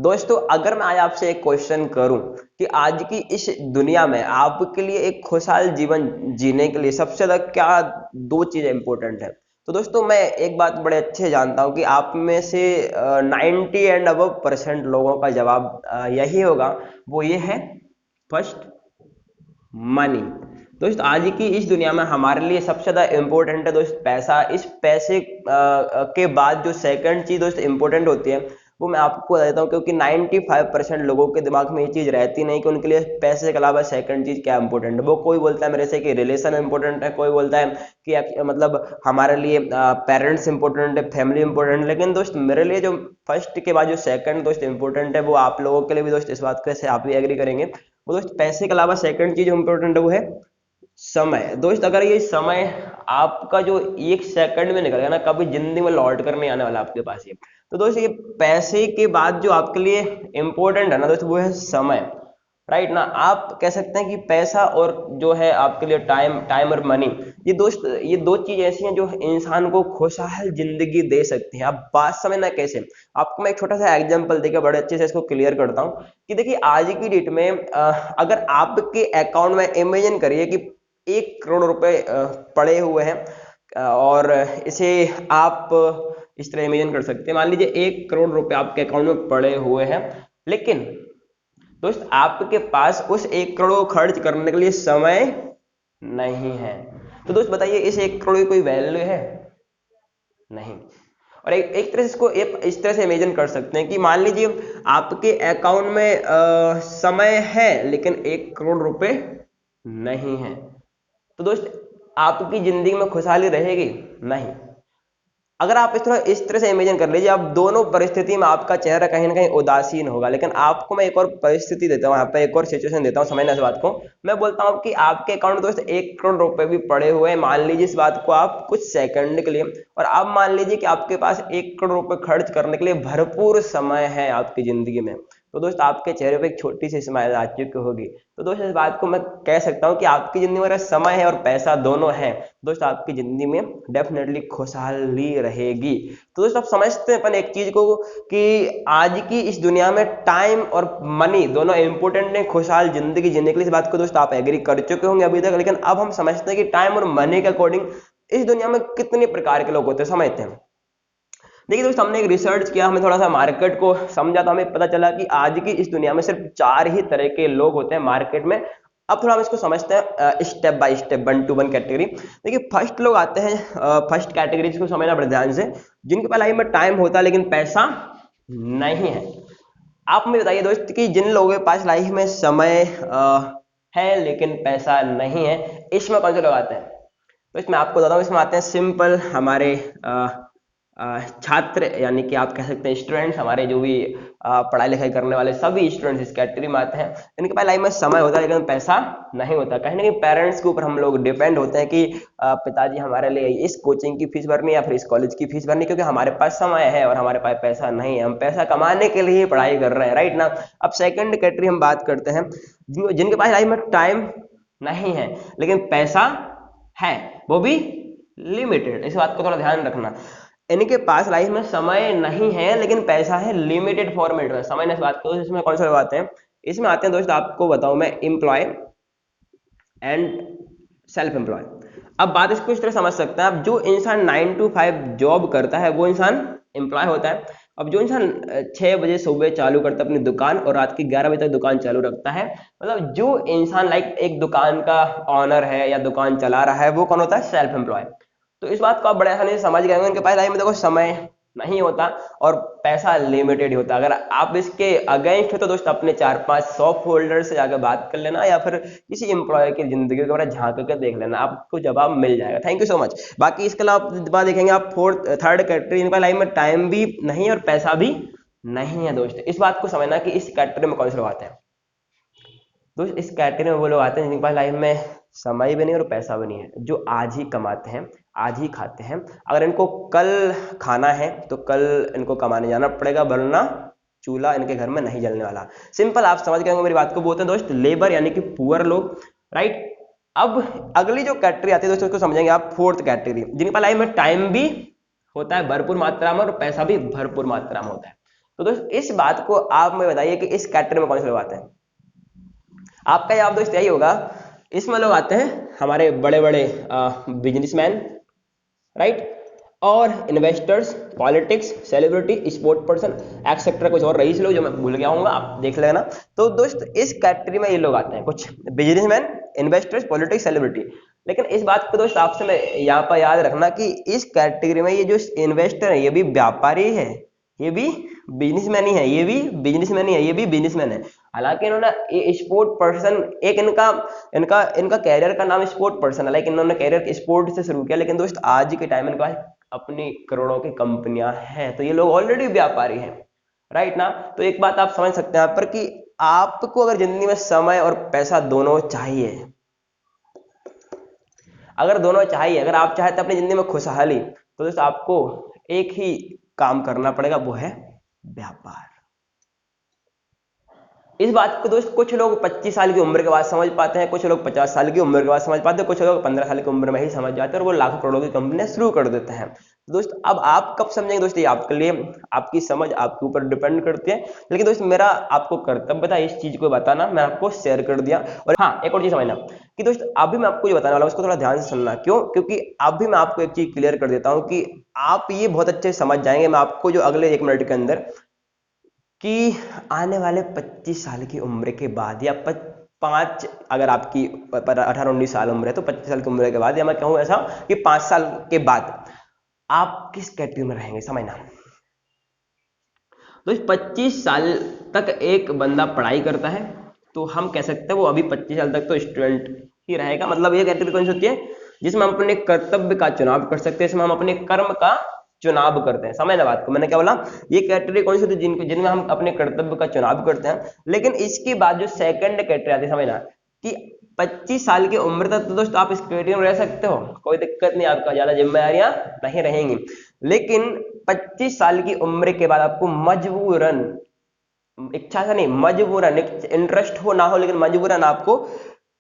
दोस्तों अगर मैं आज आपसे एक क्वेश्चन करूं कि आज की इस दुनिया में आपके लिए एक खुशहाल जीवन जीने के लिए सबसे ज्यादा क्या दो चीजें इंपॉर्टेंट है, तो दोस्तों मैं एक बात बड़े अच्छे से जानता हूं कि आप में से 90% लोगों का जवाब यही होगा। वो ये है, फर्स्ट, मनी। दोस्त आज की इस दुनिया में हमारे लिए सबसे ज्यादा इंपॉर्टेंट है दोस्त पैसा। इस पैसे के बाद जो सेकंड चीज दोस्त इंपॉर्टेंट होती है वो मैं आपको बता देता हूँ, क्योंकि 95% लोगों के दिमाग में ये चीज रहती नहीं कि उनके लिए पैसे के अलावा सेकंड चीज क्या इंपॉर्टेंट है। वो कोई बोलता है मेरे से कि रिलेशन इंपॉर्टेंट है, कोई बोलता है कि मतलब हमारे लिए पेरेंट्स इंपॉर्टेंट है, फैमिली इंपॉर्टेंट है। लेकिन दोस्त मेरे लिए जो फर्स्ट के बाद जो सेकंड दोस्त इंपॉर्टेंट है वो आप लोगों के लिए भी दोस्त इस बात से आप भी एग्री करेंगे। वो दोस्त पैसे के अलावा सेकंड चीज इंपॉर्टेंट है वो है समय। दोस्त अगर ये समय आपका जो एक सेकंड में निकल गया ना, कभी जिंदगी में लौट कर नहीं आने वाला आपके पास ये। तो दोस्त ये पैसे के बाद जो आपके लिए इंपॉर्टेंट है ना दोस्त वो है समय। राइट ना, आप कह सकते हैं कि पैसा और जो है आपके लिए टाइम, टाइम और मनी, ये दोस्त ये दो चीज ऐसी हैं जो इंसान को खुशहाल जिंदगी दे सकती हैं। आप बात समझना कैसे, आपको मैं एक छोटा सा एग्जांपल देकर बड़े अच्छे से इसको क्लियर करता हूं कि देखिए आज की डेट में अगर आपके अकाउंट में इमेजिन करिए कि 1 करोड़ रुपए पड़े हुए हैं, और इसे आप इस तरह इमेजिन कर सकते हैं। मान लीजिए 1 करोड़ रुपए आपके अकाउंट में पड़े हुए हैं, लेकिन दोस्त आपके पास उस 1 करोड़ को खर्च करने के लिए समय नहीं है। तो दोस्त बताइए इस 1 करोड़ की कोई वैल्यू है? नहीं। और एक तरह से इसको इस तरह से इमेजिन कर सकते हैं कि मान लीजिए आपके अकाउंट में समय है लेकिन 1 करोड़ रुपए नहीं है। तो दोस्त आपकी जिंदगी में खुशहाली रहेगी? नहीं। अगर आप इस तरह से इमेजिन कर लीजिए, आप दोनों परिस्थिति में आपका चेहरा कहीं ना कहीं उदासीन होगा। लेकिन आपको मैं एक और परिस्थिति देता हूँ, यहाँ पे एक और सिचुएशन देता हूँ, समझना इस बात को। मैं बोलता हूँ कि आपके अकाउंट में दोस्त 1 करोड़ रुपए भी पड़े हुए हैं, मान लीजिए इस बात को आप कुछ सेकंड के लिए, और आप मान लीजिए कि आपके पास 1 करोड़ रुपए खर्च करने के लिए भरपूर समय है आपकी जिंदगी में। तो दोस्त आपके चेहरे पे एक छोटी सी स्माइल आ चुकी होगी। तो दोस्त इस बात को मैं कह सकता हूँ कि आपकी जिंदगी में अगर समय है और पैसा दोनों है, दोस्त आपकी जिंदगी में डेफिनेटली खुशहाली रहेगी। तो दोस्त आप समझते हैं अपन एक चीज को कि आज की इस दुनिया में टाइम और मनी दोनों इंपॉर्टेंट है खुशहाल जिंदगी जीने के लिए। इस बात को दोस्त आप एग्री कर चुके होंगे अभी तक। लेकिन अब हम समझते हैं कि टाइम और मनी के अकॉर्डिंग इस दुनिया में कितने प्रकार के लोग होते हैं, समझते हैं। देखिए दोस्त हमने एक रिसर्च किया, हमें थोड़ा सा मार्केट को समझा तो हमें पता चला कि आज की इस दुनिया में सिर्फ 4 ही तरह के लोग होते हैं मार्केट में। अब थोड़ा हम इसको समझते हैं step by step, 1 to 1 category. देखिए फर्स्ट लोग आते हैं, फर्स्ट कैटेगरी जिसको समझना बड़े ध्यान से, जिनके पास लाइफ में टाइम होता है लेकिन पैसा नहीं है। आप मुझे बताइए दोस्त कि जिन लोगों के पास लाइफ में समय है लेकिन पैसा नहीं है, इसमें कौन से लोग आते हैं? तो इसमें आपको बताता हूँ, इसमें आते हैं सिंपल हमारे छात्र, यानी कि आप कह सकते हैं स्टूडेंट्स, हमारे जो भी पढ़ाई लिखाई करने वाले सभी स्टूडेंट्स इस कैटेगरी में आते हैं। इनके पास लाइफ में समय होता है लेकिन पैसा नहीं होता। कहीं ना कहीं पेरेंट्स के ऊपर हम लोग डिपेंड होते हैं कि पिताजी हमारे लिए इस कोचिंग की फीस भरनी या फिर इस कॉलेज की फीस भरनी, क्योंकि हमारे पास समय है और हमारे पास पैसा नहीं है। हम पैसा कमाने के लिए पढ़ाई कर रहे हैं, राइट ना। अब सेकेंड कैटेगरी हम बात करते हैं जिनके पास लाइफ में टाइम नहीं है लेकिन पैसा है, वो भी लिमिटेड। इस बात को थोड़ा ध्यान रखना, इनके पास लाइफ में समय नहीं है लेकिन पैसा है लिमिटेड फॉर्मेट में। समय इस बात को, इसमें कौन से लोग आते हैं? इसमें आते हैं दोस्त, आपको बताऊं मैं, एम्प्लॉय एंड सेल्फ एम्प्लॉय। अब बात इसको इस तरह समझ सकते हैं, अब जो इंसान 9 to 5 जॉब करता है वो इंसान एम्प्लॉय होता है। अब जो इंसान 6 बजे सुबह चालू करता है अपनी दुकान और रात की 11 बजे तक दुकान चालू रखता है, मतलब जो इंसान लाइक एक दुकान का ऑनर है या दुकान चला रहा है, वो कौन होता है? Self employ. तो इस बात को आप बड़े आसानी से समझ गए होंगे। उनके पास लाइफ में देखो समय नहीं होता और पैसा लिमिटेड ही होता। अगर आप इसके अगेंस्ट हो तो दोस्त अपने 4-5 होल्डर से जाकर बात कर लेना, या फिर किसी एम्प्लॉय की जिंदगी को झांक कर देख लेना, आपको जवाब मिल जाएगा। Thank you so much. बाकी इसके अलावा बात देखेंगे आप थर्ड कैटेगरी, इनका लाइफ में टाइम भी नहीं और पैसा भी नहीं है। दोस्त इस बात को समझना कि इस कैटेगरी में कौन से लोग आते हैं। दोस्त इस कैटेगरी में वो लोग आते हैं जिनके पास लाइफ में समय भी नहीं और पैसा भी नहीं है, जो आज ही कमाते हैं आज ही खाते हैं। अगर इनको कल खाना है तो कल इनको कमाने जाना पड़ेगा, वरना चूल्हा इनके घर में नहीं जलने वाला। सिंपल, आप समझ गए मेरी बात को। बोलते हैं दोस्त लेबर, यानी कि पुअर लोग, राइट। अब अगली जो कैटेगरी आती है दोस्तों, उसको समझेंगे आप, फोर्थ कैटेगरी, जिनके पास लाइफ में टाइम भी होता है भरपूर मात्रा में और पैसा भी भरपूर मात्रा में होता है। तो दोस्त इस बात को आप मुझे बताइए कि इस कैटेगरी में कौन से लोग आते हैं। आपका जवाब दोस्त यही होगा, इसमें लोग आते हैं हमारे बड़े बड़े बिजनेसमैन, राइट, और investors, politics, celebrity, sport person, etcetera कुछ और रईस लोग जो मैं भूल गया हूँ, आप देख लेना। तो दोस्त इस कैटेगरी में ये लोग आते हैं, कुछ बिजनेसमैन, इन्वेस्टर्स, पॉलिटिक्स, सेलिब्रिटी। लेकिन इस बात को दोस्त आपसे मैं यहाँ पर याद रखना कि इस कैटेगरी में ये जो इन्वेस्टर है ये भी व्यापारी है, ये भी बिजनेसमैन ही है, ये भी बिजनेसमैन ही है, ये भी बिजनेसमैन है। हालांकि इन्होंने स्पोर्ट पर्सन, एक इनका इनका इनका कैरियर का नाम स्पोर्ट पर्सन है, लेकिन इन्होंने कैरियर स्पोर्ट से शुरू किया। लेकिन दोस्त आज के टाइम में इनके पास अपनी करोड़ों की कंपनियां हैं, तो ये लोग ऑलरेडी व्यापारी हैं, राइट ना। तो एक बात आप समझ सकते हैं यहाँ पर कि आपको अगर जिंदगी में समय और पैसा दोनों चाहिए, अगर दोनों चाहिए, अगर आप चाहते हैं अपनी जिंदगी में खुशहाली, तो दोस्त आपको एक ही काम करना पड़ेगा, वो है व्यापार। इस बात को दोस्त कुछ लोग 25 साल की उम्र के बाद समझ पाते हैं, कुछ लोग 50 साल की उम्र के बाद समझ पाते हैं, कुछ लोग 15 साल की उम्र में ही समझ जाते हैं और वो लाखों करोड़ों की कंपनियां शुरू कर देते हैं। दोस्त अब आप कब समझेंगे दोस्त, ये आपके लिए, आपकी समझ आपके ऊपर डिपेंड करती है। लेकिन दोस्त मेरा आपको कर्तव्य था इस चीज को बताना, मैं आपको शेयर कर दिया। और हाँ, एक और चीज समझना कि दोस्त अभी मैं आपको जो बताने वाला हूँ उसको थोड़ा ध्यान से सुनना। क्यों? क्योंकि अभी मैं आपको एक चीज क्लियर कर देता हूँ कि आप ये बहुत अच्छे से समझ जाएंगे, मैं आपको जो अगले 1 मिनट के अंदर, कि आने वाले 25 साल की उम्र के बाद या 5, अगर आपकी 18-19 साल उम्र है तो 25 साल की उम्र के बाद, या मैं कहूँ ऐसा कि 5 साल के बाद आप किस कैटेगरी में रहेंगे, समझना। तो 25 साल तक एक बंदा पढ़ाई करता है तो हम कह सकते हैं वो अभी 25 साल तक तो स्टूडेंट ही रहेगा। मतलब ये कैटेगरी कौन सी होती है, जिसमें हम अपने कर्तव्य का चुनाव कर सकते हैं, इसमें हम अपने कर्म का चुनाव करते हैं। समझना बात को, मैंने क्या बोला, ये कैटेगरी कौन सी होती है जिनमें हम अपने कर्तव्य का चुनाव करते हैं। लेकिन इसके बाद जो सेकंड कैटेगरी आती है, समझना कि 25 साल की उम्र तक तो दोस्त आप इस कैटेगरी में रह सकते हो, कोई दिक्कत नहीं, आपका ज्यादा जिम्मेदारियां नहीं रहेंगी। लेकिन 25 साल की उम्र के बाद आपको मजबूरन, इच्छा से नहीं, मजबूरन, इंटरेस्ट हो ना हो लेकिन मजबूरन आपको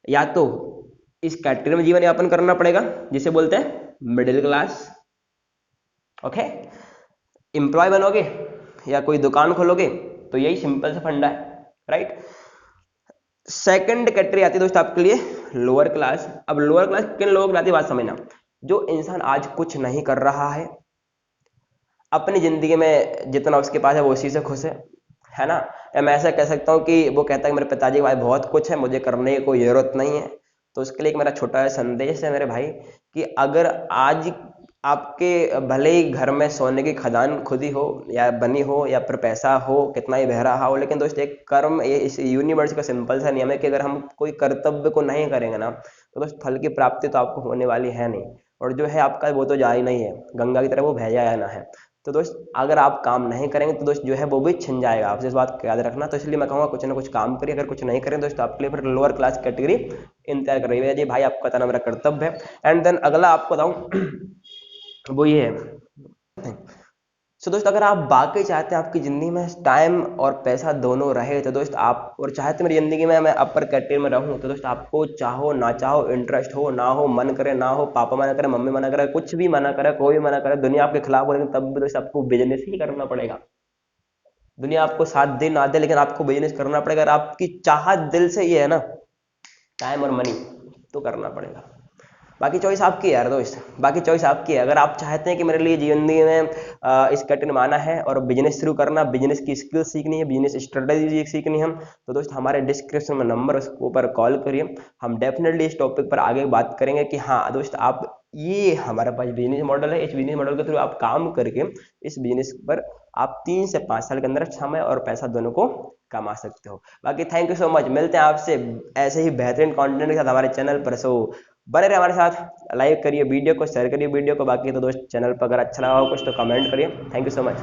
या तो इस कैटेगरी में जीवन यापन करना पड़ेगा, जिसे बोलते हैं मिडिल क्लास। ओके, एम्प्लॉय बनोगे या कोई दुकान खोलोगे, तो यही सिंपल सा फंडा है, राइट। सेकंड कैटेगरी आती है दोस्त आपके लिए लोअर क्लास। अब लोअर क्लास किन लोगों की आती है, बात समझना। जो इंसान आज कुछ नहीं कर रहा है, अपनी जिंदगी में जितना उसके पास है वो उसी से खुश है ना। या मैं ऐसा कह सकता हूँ कि वो कहता है कि मेरे पिताजी के पास बहुत कुछ है, मुझे करने की कोई जरूरत नहीं है। तो उसके लिए एक मेरा छोटा सा संदेश है मेरे भाई, कि अगर आज आपके भले ही घर में सोने की खदान खुद ही हो या बनी हो, या फिर पैसा हो कितना ही बह रहा हो, लेकिन दोस्त एक कर्म, ये इस यूनिवर्स का सिंपल सा नियम है कि अगर हम कोई कर्तव्य को नहीं करेंगे ना, तो दोस्त फल की प्राप्ति तो आपको होने वाली है नहीं, और जो है आपका वो तो जा ही नहीं है, गंगा की तरह वो बह जाना है। तो दोस्त अगर आप काम नहीं करेंगे तो दोस्त जो है वो भी छिन जाएगा, आपसे इस बात को याद रखना। तो इसलिए मैं कहूँगा कुछ ना कुछ काम करिए, अगर कुछ नहीं करें दोस्त आपके लिए फिर लोअर क्लास कैटेगरी इंतजार कर रही है। जी भाई आपका बताना मेरा कर्तव्य है। एंड देन अगला आपको बताऊं वो ये है। सो दोस्त अगर आप बाकी चाहते हैं आपकी जिंदगी में टाइम और पैसा दोनों रहे, तो दोस्त आप, और चाहते मेरी जिंदगी में मैं अपर कैटेगरी में रहूं, तो दोस्त आपको चाहो ना चाहो, इंटरेस्ट हो ना हो, मन करे ना हो, पापा मना करे, मम्मी मना करे, कुछ भी मना करे, कोई भी मना करे, दुनिया आपके खिलाफ हो, लेकिन तब भी दोस्त आपको बिजनेस ही करना पड़ेगा। दुनिया आपको साथ दे ना दे, लेकिन आपको बिजनेस करना पड़ेगा। अगर आपकी चाहत दिल से ये है ना, टाइम और मनी, तो करना पड़ेगा। बाकी चॉइस आपकी है यार दोस्त, बाकी चॉइस आपकी है। अगर आप चाहते हैं कि मेरे लिए जिंदगी में इस कैटेगरी में आना है और बिजनेस शुरू करना, बिजनेस की स्किल सीखनी है, बिजनेस स्ट्रेटेजी सीखनी है, तो दोस्त हमारे डिस्क्रिप्शन में नंबर, उसके ऊपर कॉल करिए। हम डेफिनेटली इस टॉपिक पर आगे बात करेंगे कि हाँ दोस्त आप, ये हमारे पास बिजनेस मॉडल है, इस बिजनेस मॉडल के थ्रू आप काम करके इस बिजनेस पर आप 3 से 5 साल के अंदर समय और पैसा दोनों को कमा सकते हो। बाकी थैंक यू सो मच, मिलते हैं आपसे ऐसे ही बेहतरीन कंटेंट के साथ हमारे चैनल पर। सो बने रहे हमारे साथ, लाइक करिए वीडियो को, शेयर करिए वीडियो को। बाकी तो दोस्त चैनल पर अगर अच्छा लगा हो कुछ तो कमेंट करिए। Thank you so much.